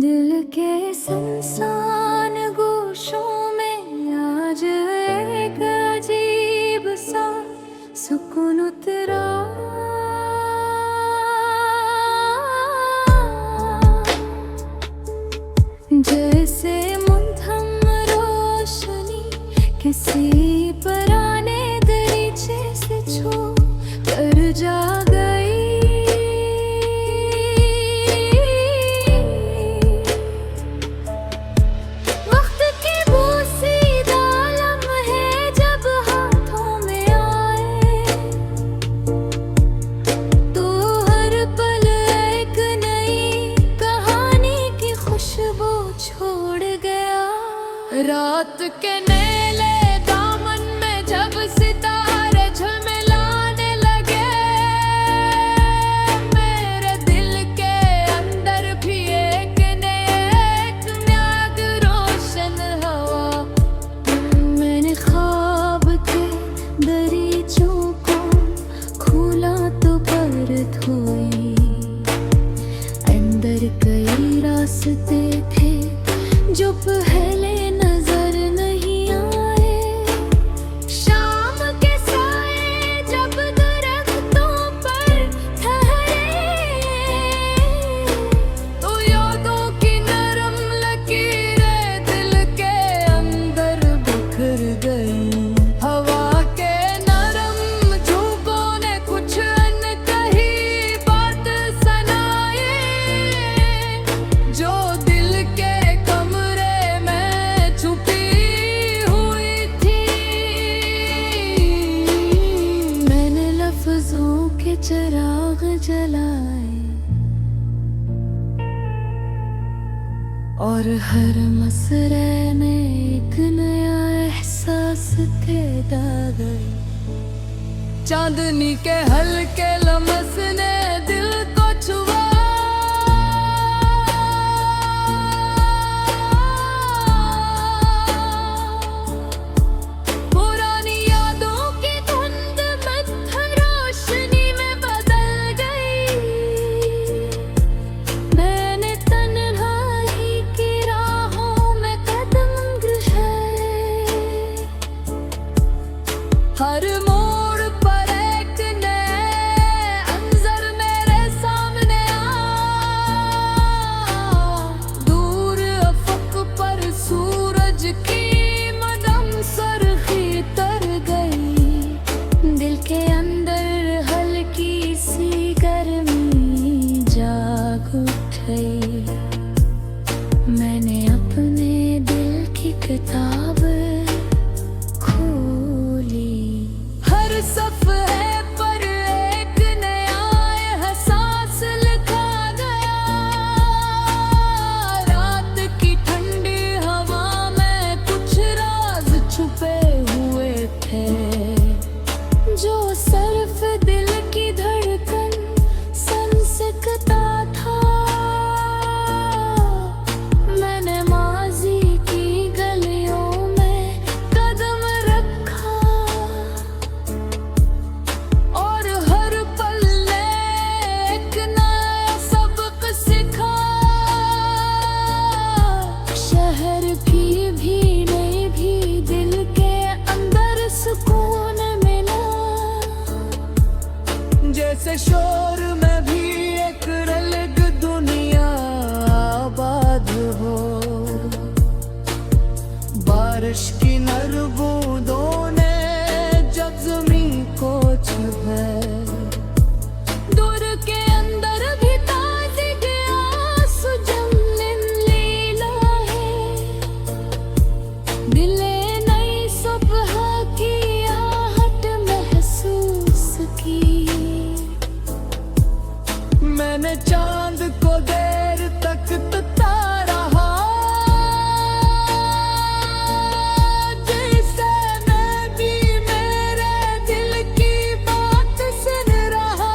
दिल के सुनसान गोशों में आज एक अजीब सा सुकून उतरा। जैसे मुंथम रोशनी किसी पुराने दरीचे से छू कर जा गई। वक्त की बोसीदा लम्हे जब हाथों में आए तो हर पल एक नई कहानी की खुशबू छोड़ गया। रात के नीले दामन में जब सितारे झिलमिलाने लगे, मेरे दिल के अंदर भी एक नया रोशन हवा। मैंने ख्वाब के दरीचों को खोला तो परत हुई। अंदर कई रास्ते थे जो पहले नजर नहीं आए। शाम के साए जब दरख्तों पर ठहरे तो यादों की नरम लकीरें दिल के अंदर बिखर गई। हवा के नरम झोंकों ने कुछ अनकही बात सुनाई जो दिल के के चिराग जलाए और हर मसरे में एक नया एहसास पैदा गई। चांदनी के हल्के लम्स ने दिल को छुआ। हर मोड़ पर एक नए अंजर मेरे सामने दूर अफक पर सूरज की मदम सुर्खी तर गई। दिल के अंदर हल्की सी गर्मी जाग उठी। मैंने अपने दिल की किताब सफ़े पर एक नया एहसास लिखा गया। रात की ठंडी हवा में कुछ राज छुपे हुए थे जो सिर्फ दिल की धड़कन संसिकता था। मैंने माजी की गलियों में कदम रखा और हर पल ने एक नया सबक सिखा। शहर की भीड़ में भी दिल के अंदर सुकून मिला। जैसे शोर में भी एक अलग दुनिया आबाद हो। बारिश की नर बूंदों ने जब ज़मीं को छुआ, दूर के अंदर भी ताज़गी आंसू जमने लीला है। दिले नई सुबह की आहट महसूस की। मैंने चांद को देर तक तकता रहा जैसे मैं भी मेरे दिल की बात सुन रहा।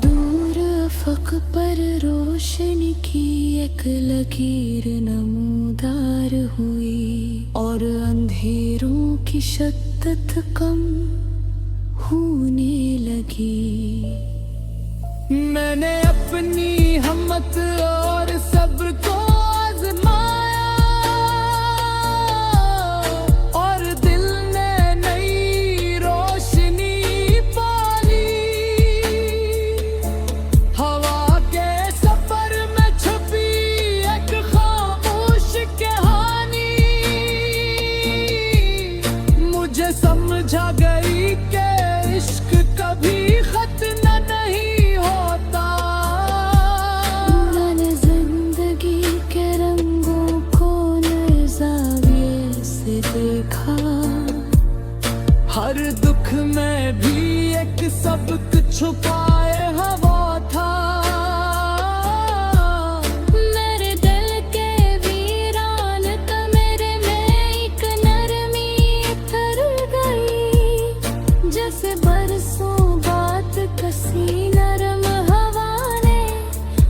दूर अफक पर रोशनी की एक लकीर नमूदार हुई और अंधेरों की शिद्दत कम होने लगी। मैंने अपनी किस्मत और सबको आजमाया, और दिल ने नई रोशनी पाली। हवा के सफर में छुपी एक खामोश कहानी, मुझे समझा गई कि इश्क कभी खत्म नहीं होता। मैंने जिंदगी के रंगों को नए ज़ाविये से देखा, हर दुख में भी एक सबक छुपाए हवा था। मेरे दिल के वीरान कमरे में एक नरमी उतर गई, जैसे बरसों बाद कसी नरम हवा ने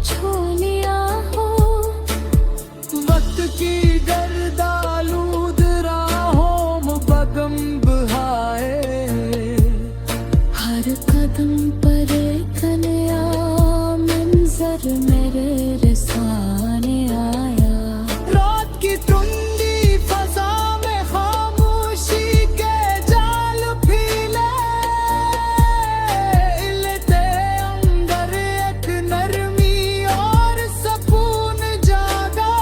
छू लिया हो। वक्त की गर्दालूद राहों में बगम बहाए, हर कदम पर एक नया मंजर मेरे रिसाने आया। रात की धुंधी फजा में खामोशी के जाल फीले, इलते अंदर एक नरमी और सुकून जागा।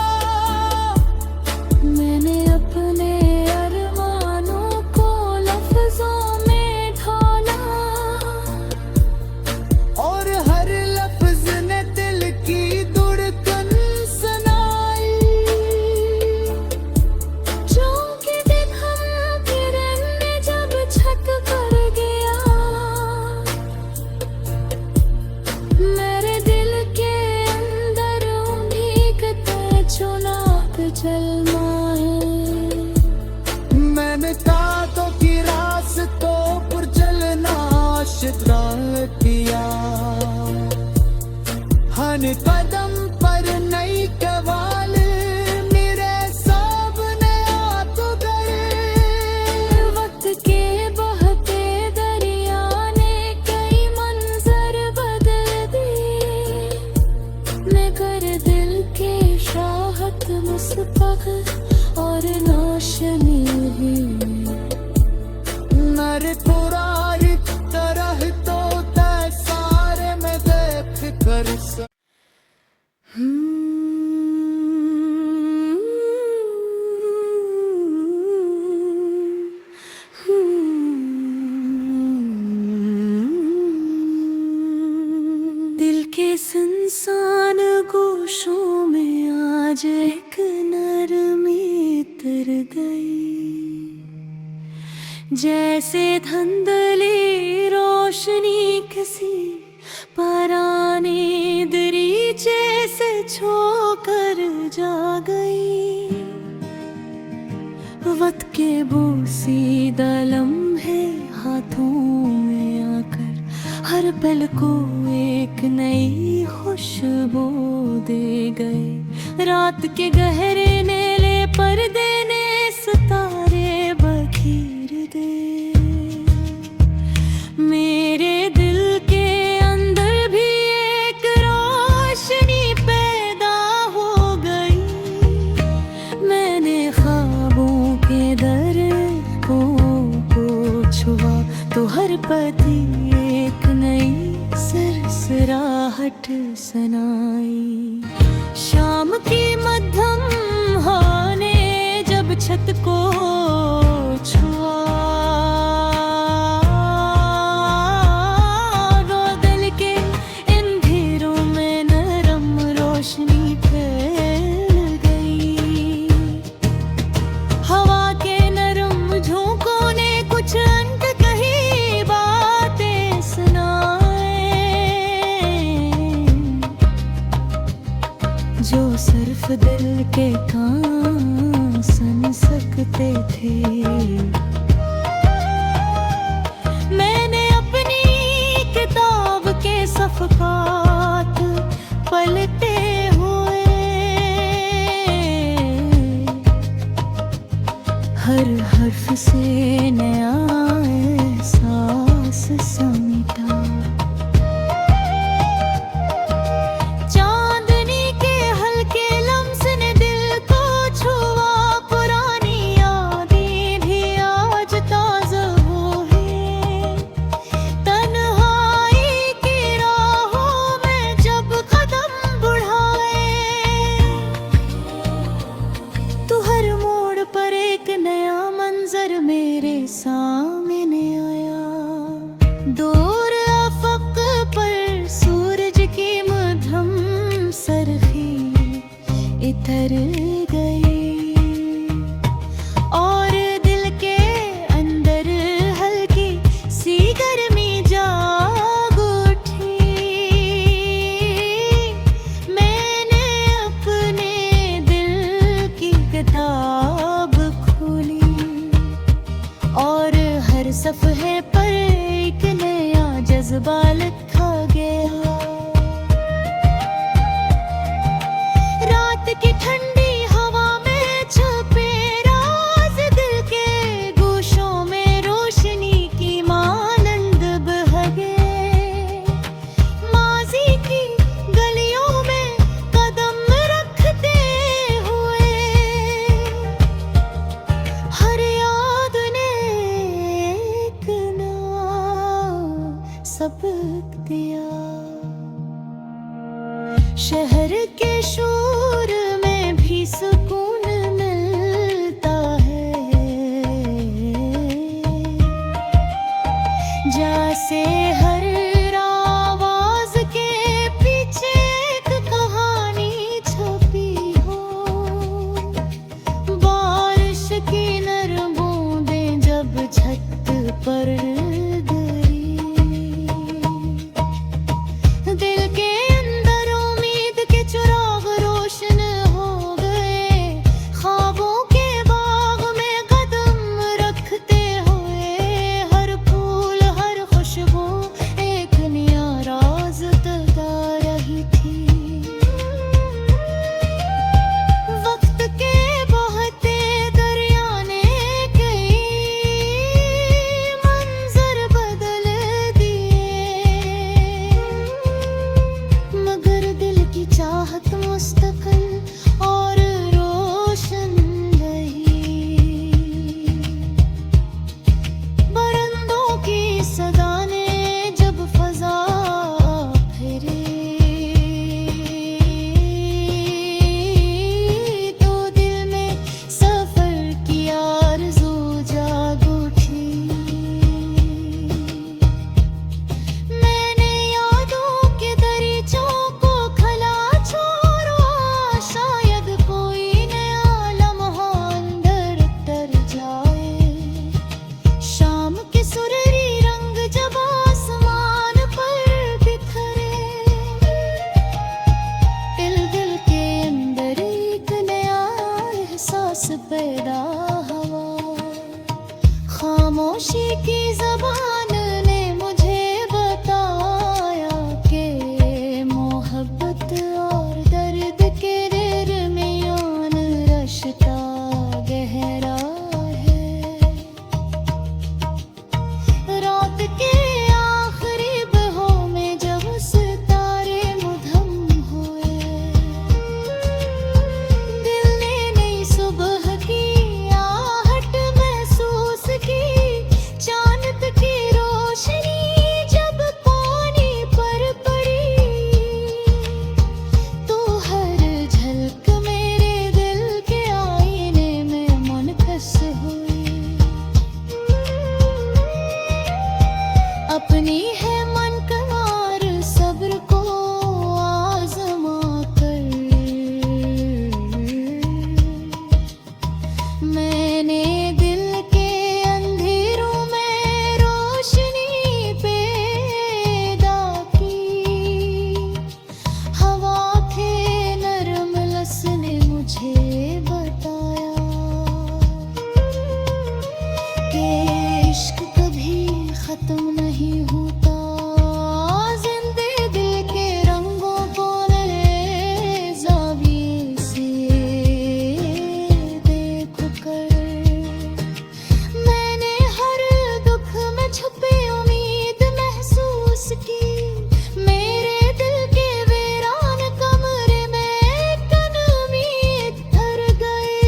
मैंने अपने अरमानों को लफ्जों में ढाला, और हर लफ्ज ने दिल की धड़कन सुनाई। चौंके दिन हम किरण ने जब छत कर गया, मेरे दिल के अंदर भीगते चुनाव जलमाए। मैंने कांटों की रास्तों पर चलना शिद्रा किया, हर कदम पर नई कवाल मेरे सामने आ तो गए। वक्त के बहते दरिया ने कई मंजर बदल दिए, मगर दिल के शाहत मुस्बग और रोशनी ही। मेरे पुरार तरह तो तय सारे में देख कर दिल के सुनसान गोशों में आज एक नरमी तर गई, जैसे धुंधली रोशनी किसी पराने दरीचे से छोकर जा गई। वक्त के बोसीदा लम्हे हाथों में आकर हर पल को एक नई खुशबू दे गए। रात के गहरे नीले पर्दे ने सितारे बखेर दे, मेरे दिल के अंदर भी एक रोशनी पैदा हो गई। मैंने ख्वाबों के दरों को छुआ तो हर पति एक नई सरसराहट सुनाई। शाम की मध्यम होने जब छत को छुआ, रोदल के अंधेरों में नरम रोशनी फैल गई। हवा के नरम झोंकों ने कुछ अंत कही बातें सुनाए, जो सिर्फ दिल के कान सुन सकते थे। मैंने अपनी किताब के सफ़हात पलटे हुए, हर हर्फ से नया एहसास समेटा। चांद शहर के शोर में भी सुकून मिलता है, जैसे हर आवाज के पीछे एक कहानी छुपी हो। बारिश की नरम बूंदें जब छत पर गिरी, दिल के अंदर उम्मीद के चिराग रोशन हो गए। ख्वाबों के बाग में कदम रखते हुए, हर फूल हर खुशबू एक नया राज बता रही थी। वक्त के बहते दरिया ने कई मंजर बदल दिए, मगर दिल की चाहत मुस्तकिल और रोशन रही। परिंदों की सदा ने जब फजा फिरी, तो दिल में सफर की आरज़ू जाग उठी। मैंने यादों के दरीचों को खला छोड़ा, शायद कोई नया लम्हा अंदर तर जाए। शाम के सुनहरी रंग जब आसमान पर बिखरे, दिल के अंदर एक नया एहसास पैदा हुआ। खामोशी की ज़बान ने मुझे बताया कि मोहब्बत और दर्द के दरमियान रिश्ता गहरा है। रात के आखिरी बहों में जब सितारे मुधम हुए, दिल ने नई सुबह की आहट महसूस की। चांद की रोशनी जब पानी पर पड़ी, तो हर झलक मेरे दिल के आईने में मुनकस हुई। अपनी है मन कमार सब्र को आजमा कर, मैंने दिल के अंधेरों में रोशनी पैदा की। हवा के नरम लस ने मुझे बताया कि इश्क कभी खत्म नहीं होता। जिंदे दिल के रंगों को नए ज़ाविये से देख कर, मैंने हर दुख में छुपी उम्मीद महसूस की। मेरे दिल के वीरान कमरे में एक उम्मीद भर गई,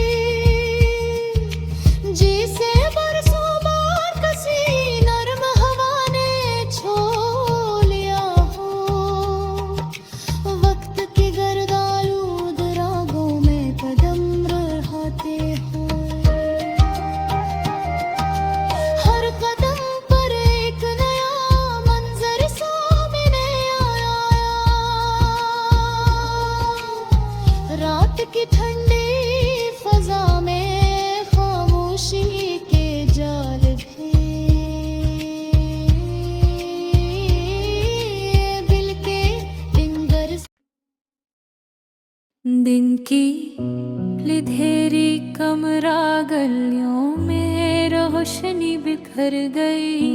जिसे बरसों बाद किसी नर्म हवा ने छू लिया हो। वक्त के गर्दालूद रागों में कदम बढ़ाते हुए, हर कदम पर एक नया मंजर सामने आया। रात की ठंडी फजा में खामोशी के जाल भी, दिल के डिंगर दिन की लिधेरी कमरा गलियों में रोशनी बिखर गई।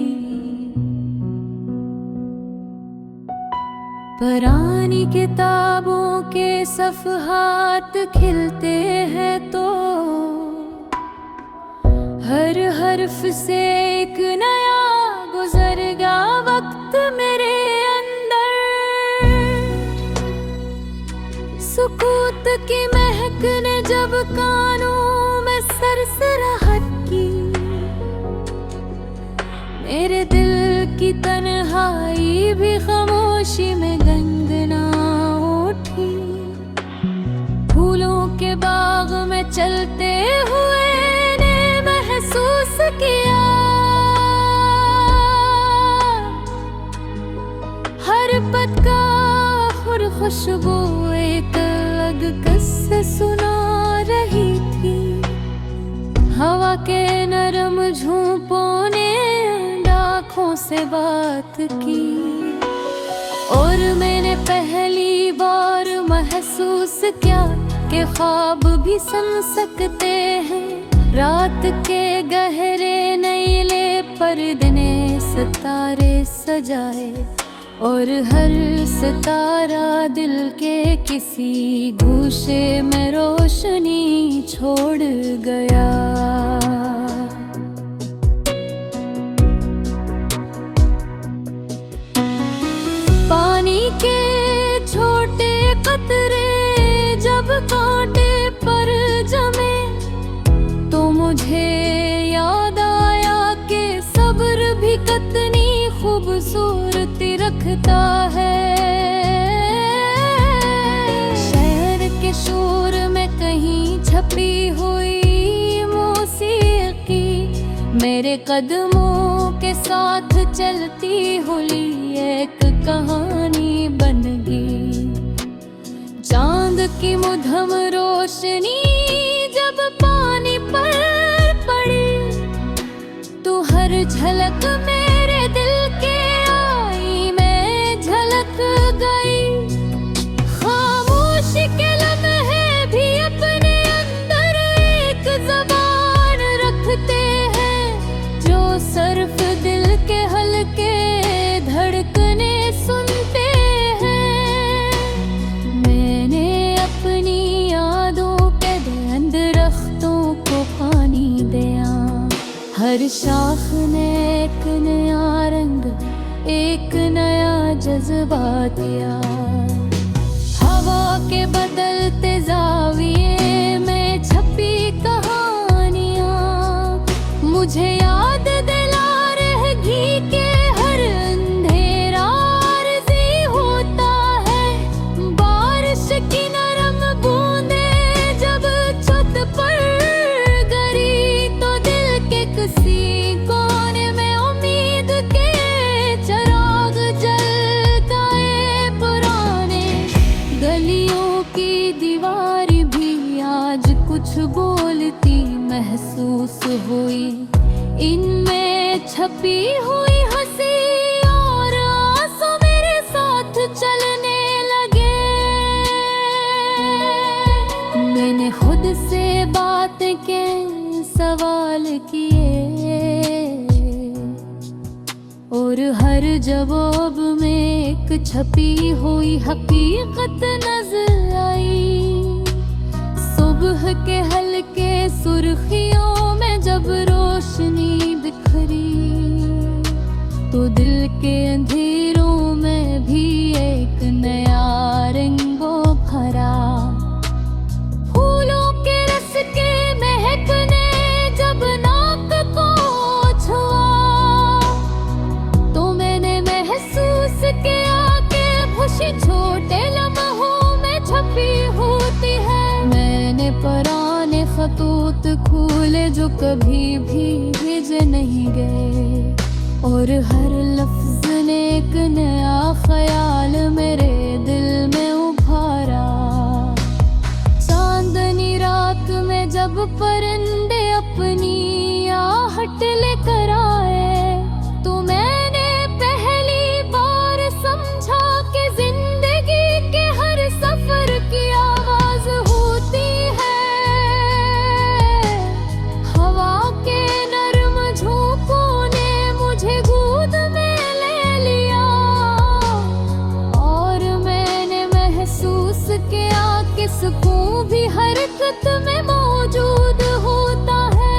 पुरानी किताबों के सफ़हात खिलते हैं तो हर हर्फ से एक नया गुजर गया वक्त मेरे अंदर। सुकूत की महक ने जब कानों में सरसराहट की, मेरे दिल की तन्हाई भी खामोशी में गंगना उठी। चलते हुए ने महसूस किया। हर पत का हर खुशबू एक अलग किस्से सुना रही थी। हवा के नरम झोंपों ने आँखों से बात की, और मैंने पहली बार महसूस किया कि ख्वाब भी सुन सकते हैं। रात के गहरे नीले पर्दे ने सितारे सजाए, और हर सितारा दिल के किसी गूशे में रोशनी छोड़ गया। पानी के छोटे कतरे जब कांटे पर जमे, तो मुझे याद आया कि सब्र भी कितनी खूबसूरती रखता है। शहर के शोर में कहीं छपी हुई मौसीकी मेरे कदमों के साथ चलती हुई एक कहानी बन गई। चांद की मुधम रोशनी जब पानी पर पड़ी, तो हर झलक मेरे दिल के आई में झलक गई। खामोशी के लम्हे भी अपने अंदर एक ज़बान रखते हैं, जो सिर्फ दिल के हल्के धड़कने सुनते हैं। मैंने अपनी यादों के दरख्तों को पानी दिया, हर शाख ने एक नया रंग, एक नया जज्बा दिया। हवा के बदलते ज़ाविये में छपी कहानियाँ मुझे याद दिला रहेगी कि हर अंधेरा आरज़ी होता है। बारिश की नरम बूंदें जब छत पर गिरी, तो दिल के किसी कोने में उम्मीद के चिराग जल गए पुराने। गलियों की दीवार भी आज कुछ बोलती महसूस हुई, इनमें छपी हुई हंसी और आंसू मेरे साथ चलने लगे। मैंने खुद से बात के सवाल किए, और हर जवाब में एक छपी हुई हकीकत नजर आई। सुबह के हल्के सुर्खियों में जब रोशनी बिखरी, तो दिल के अंधेरों में भी एक नया रंगो भरा। फूलों के रस के महकने जब नाक को छुआ, तो मैंने महसूस किया कि खुशी छोटे लम्हों में छपी होती है। मैंने पुराने खतूत खोले जो कभी भी भेजे नहीं गए, और हर लफ्ज ने एक नया ख्याल मेरे दिल में उभारा। चांदनी रात में जब परिंदे अपनी आहट लेकर आए, तो मैंने पहली बार समझा कि जिंदगी के हर सफर की आवाज होती है। हवा के नरम झोंकों ने मुझे गोद में ले लिया, और मैंने महसूस किया कि सुकून भी हरकत में मौजूद होता है।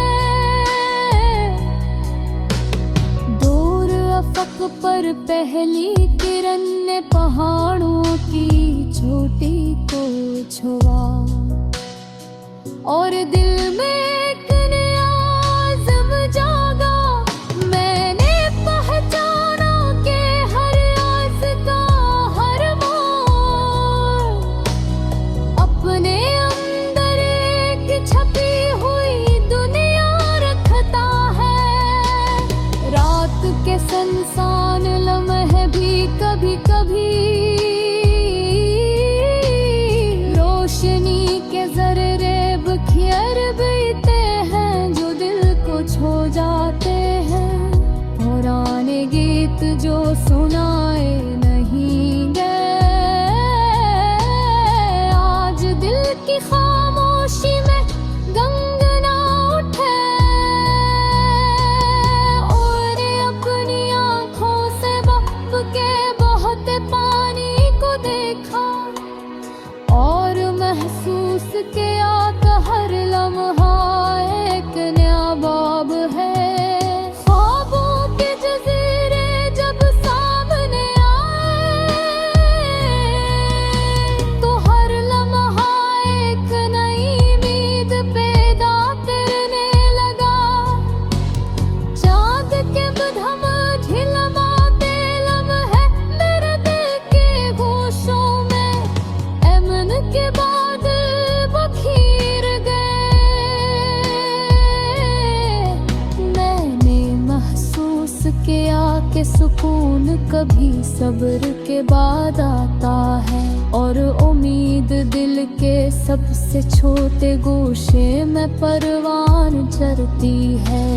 दूर अफक पर पहली किरण ने पहाड़ों की चोटी को छुआ, और दिल में एक नया आज़म जागा। मैंने पहचाना कि हर राज का हर मोड़ अपने अंदर एक छप सुनाए नहीं गए। आज दिल की खामोशी में गंगना उठे और अपनी आंखों से बप के बहते पानी को देखा और महसूस किया कि हर लम्हा एक नया बाब है। ख्वाबों के जज़ीरे जब सामने आए तो हर लम्हा एक नई उम्मीद पैदा करने लगा। चाँद के मधम झिलमाते लम्हे मेरे दिल के गोशों में अमन के बाद बखीर गए। मैंने महसूस किया कि सुकून कभी सब्र के बाद आता है और उम्मीद दिल के सबसे छोटे गोशे में परवान चढ़ती है।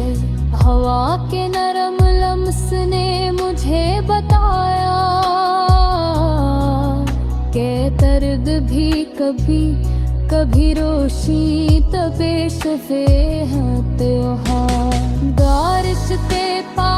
हवा के नरम लम्स ने मुझे बताया के दर्द भी कभी कभी रोशी तपेश से है त्योहार। बारिश ते पा